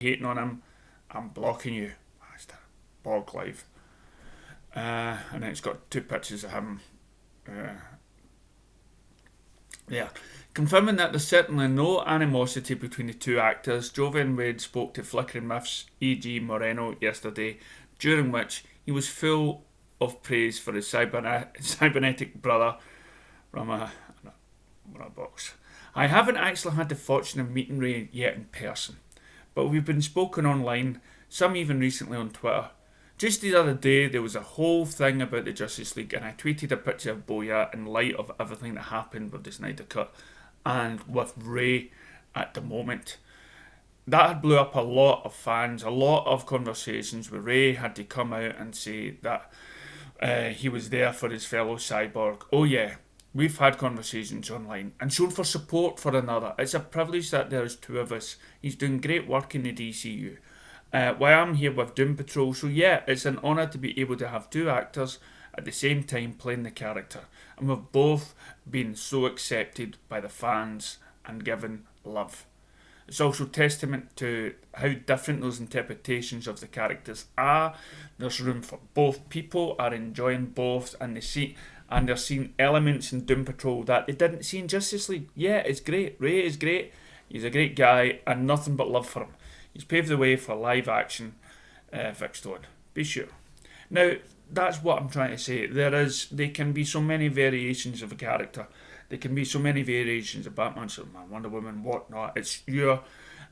hating on him, I'm blocking you. That's the Bog Live. And it's got two pictures of him there. Confirming that there's certainly no animosity between the two actors, Jovian Wade spoke to Flickering Myths E.G. Moreno yesterday, during which he was full of praise for his cybernetic brother from a box. I haven't actually had the fortune of meeting Ray yet in person, but we've been spoken online, some even recently on Twitter. Just the other day, there was a whole thing about the Justice League, and I tweeted a picture of Boya in light of everything that happened with the Snyder Cut and with Ray at the moment. That blew up a lot of fans, a lot of conversations where Ray had to come out and say that he was there for his fellow cyborg. Oh yeah, we've had conversations online and shown for support for another. It's a privilege that there's two of us. He's doing great work in the DCU. While I'm here with Doom Patrol, so yeah, it's an honour to be able to have two actors at the same time playing the character, and we've both been so accepted by the fans and given love. It's also testament to how different those interpretations of the characters are. There's room for both. People are enjoying both, and they're seeing elements in Doom Patrol that they didn't see in Justice League. Yeah, it's great. Ray is great. He's a great guy, and nothing but love for him. He's paved the way for live action Vic Stone. Be sure. Now, that's what I'm trying to say. There can be so many variations of a character. There can be so many variations of Batman, Superman, Wonder Woman, whatnot. It's your...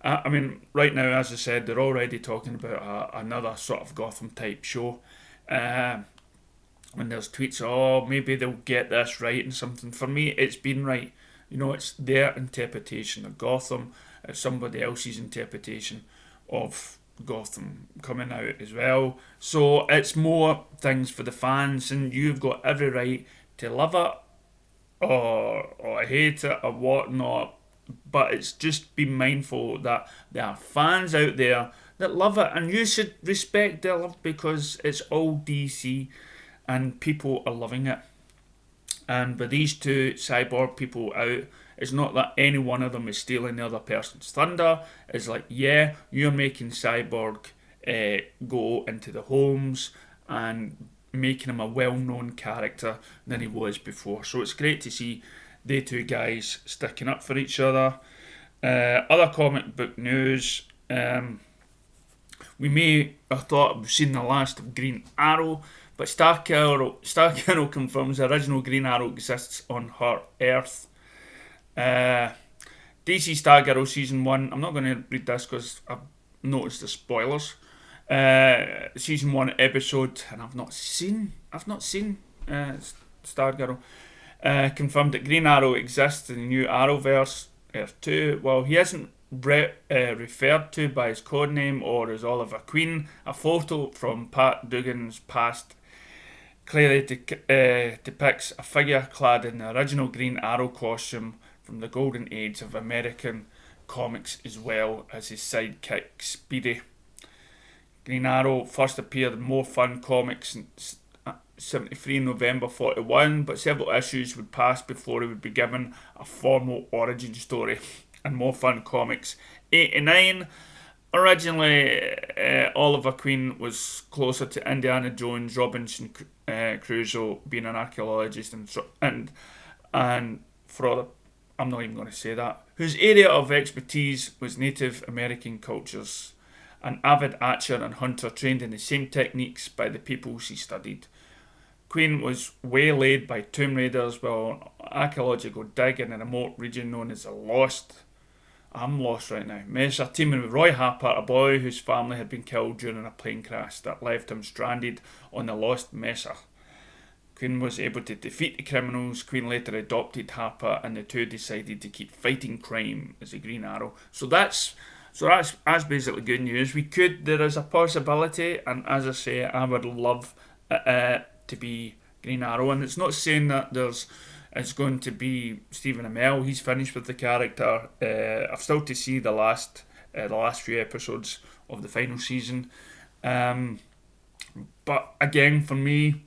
I mean, right now, as I said, they're already talking about another sort of Gotham type show. When there's tweets, oh, maybe they'll get this right and something. For me, it's been right. You know, it's their interpretation of Gotham. It's somebody else's interpretation of Gotham coming out as well. So it's more things for the fans, and you've got every right to love it or hate it or whatnot. But it's just be mindful that there are fans out there that love it, and you should respect their love because it's all DC and people are loving it. And with these two cyborg people out, it's not that any one of them is stealing the other person's thunder. It's like, yeah, you're making Cyborg go into the homes and making him a well-known character than he was before. So it's great to see they two guys sticking up for each other. Other comic book news. We may have thought we've seen the last of Green Arrow, but Stark Arrow confirms the original Green Arrow exists on her Earth. DC Stark Arrow Season 1, I'm not going to read this because I've noticed the spoilers. Season 1 episode, and I've not seen Stark Arrow. Confirmed that Green Arrow exists in the new Arrowverse, Earth 2. Well, he isn't referred to by his codename or as Oliver Queen. A photo from Pat Dugan's past clearly depicts a figure clad in the original Green Arrow costume from the golden age of American comics, as well as his sidekick Speedy. Green Arrow first appeared in More Fun Comics in 73 November 41, but several issues would pass before he would be given a formal origin story in More Fun Comics 89. Originally, Oliver Queen was closer to Indiana Jones, Robinson Crusoe being an archaeologist, and for other, I'm not even going to say that, whose area of expertise was Native American cultures. An avid archer and hunter trained in the same techniques by the peoples he studied. Queen was waylaid by Tomb Raiders while an archaeological dig in a remote region known as the Lost. I'm lost right now. Mesa teaming with Roy Harper, a boy whose family had been killed during a plane crash that left him stranded on the Lost Mesa. Queen was able to defeat the criminals. Queen later adopted Harper, and the two decided to keep fighting crime as the Green Arrow. So that's basically good news. There is a possibility, and as I say, I would love to be Green Arrow, and it's not saying that it's going to be Stephen Amell. He's finished with the character. I've still to see the last few episodes of the final season, but again, for me,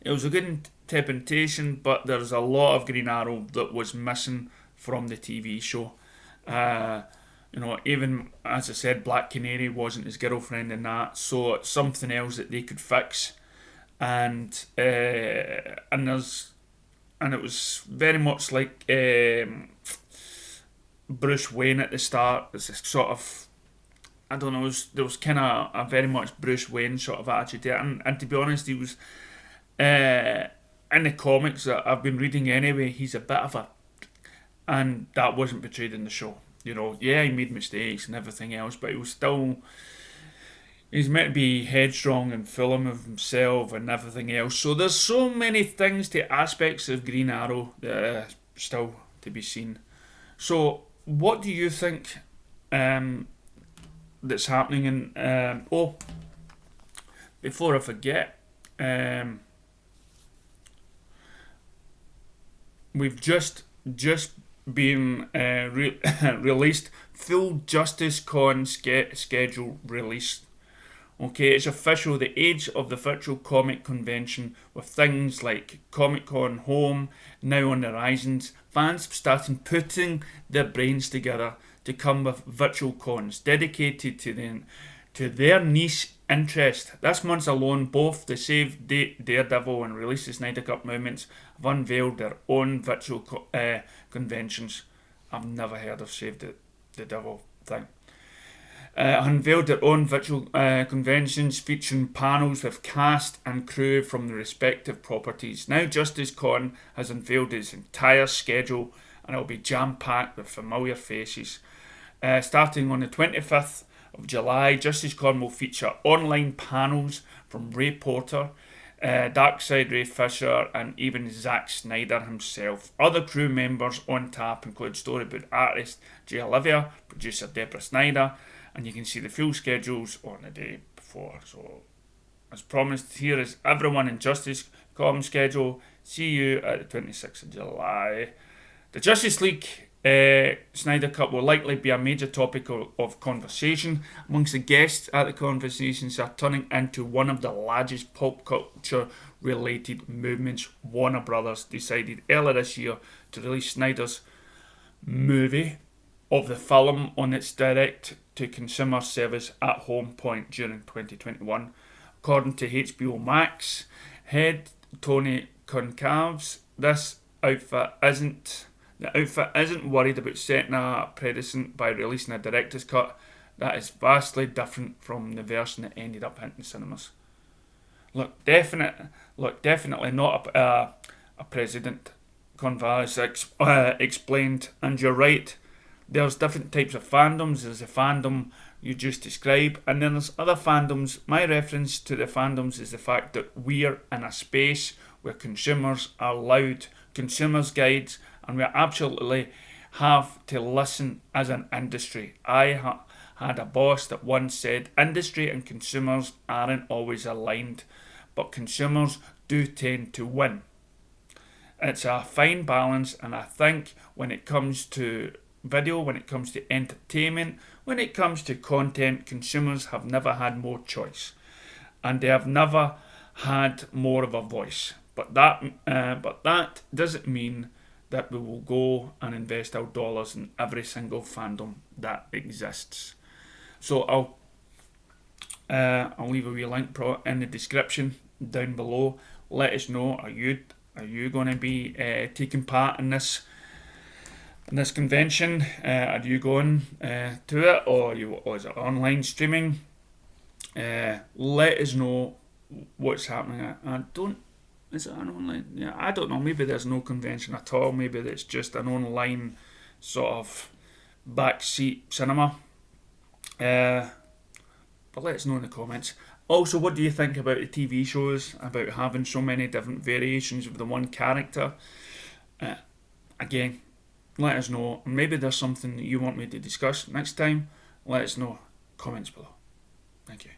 it was a good interpretation, but there's a lot of Green Arrow that was missing from the TV show. You know, even as I said, Black Canary wasn't his girlfriend in that, so it's something else that they could fix. And it was very much like Bruce Wayne at the start. It's a sort of, I don't know, there was kind of a very much Bruce Wayne sort of attitude there. And to be honest, he was in the comics that I've been reading anyway. He's a bit of a, and that wasn't portrayed in the show. You know, yeah, he made mistakes and everything else, but he was still. He's meant to be headstrong and full of himself and everything else. So there's so many things to aspects of Green Arrow that are still to be seen. So what do you think that's happening in... before I forget, we've just been released full Justice Con schedule released. Okay, it's official, the age of the virtual comic convention, with things like Comic Con Home now on the horizons, fans starting putting their brains together to come with virtual cons dedicated to their niche interest. This month alone, both the Save Daredevil and Release the Snyder Cut movements have unveiled their own virtual conventions. I've never heard of Save the Devil thing. Unveiled their own virtual conventions featuring panels with cast and crew from the respective properties. Now Justice Con has unveiled its entire schedule, and it will be jam-packed with familiar faces. Starting on the 25th of July, Justice Con will feature online panels from Ray Porter, Darkseid Ray Fisher, and even Zack Snyder himself. Other crew members on tap include storyboard artist Jay Olivia, producer Deborah Snyder, and you can see the full schedules on the day before. So, as promised, here is everyone in Justice Con schedule. See you at the 26th of July. The Justice League Snyder Cut will likely be a major topic of conversation amongst the guests at the conversations are turning into one of the largest pop culture related movements. Warner Brothers decided earlier this year to release Snyder's movie of the film on its direct-to-consumer service at home point during 2021. According to HBO Max head Tony Concaves, the outfit isn't worried about setting a precedent by releasing a director's cut that is vastly different from the version that ended up hitting cinemas. Definitely not a precedent, Concaves explained, and you're right. There's different types of fandoms. There's the fandom you just described, and then there's other fandoms. My reference to the fandoms is the fact that we're in a space where consumers are allowed consumers' guides, and we absolutely have to listen as an industry. I had a boss that once said, industry and consumers aren't always aligned, but consumers do tend to win. It's a fine balance, and I think when it comes to video, when it comes to entertainment, when it comes to content, consumers have never had more choice, and they have never had more of a voice. But that doesn't mean that we will go and invest our dollars in every single fandom that exists. So I'll leave a wee link in the description down below. Let us know, are you going to be taking part in this convention? Are you going to it, or is it online streaming? Let us know what's happening. Is it an online? Yeah, I don't know. Maybe there's no convention at all. Maybe it's just an online sort of backseat cinema. But let us know in the comments. Also, what do you think about the TV shows, about having so many different variations of the one character? Again, let us know. Maybe there's something that you want me to discuss next time. Let us know. Comments below. Thank you.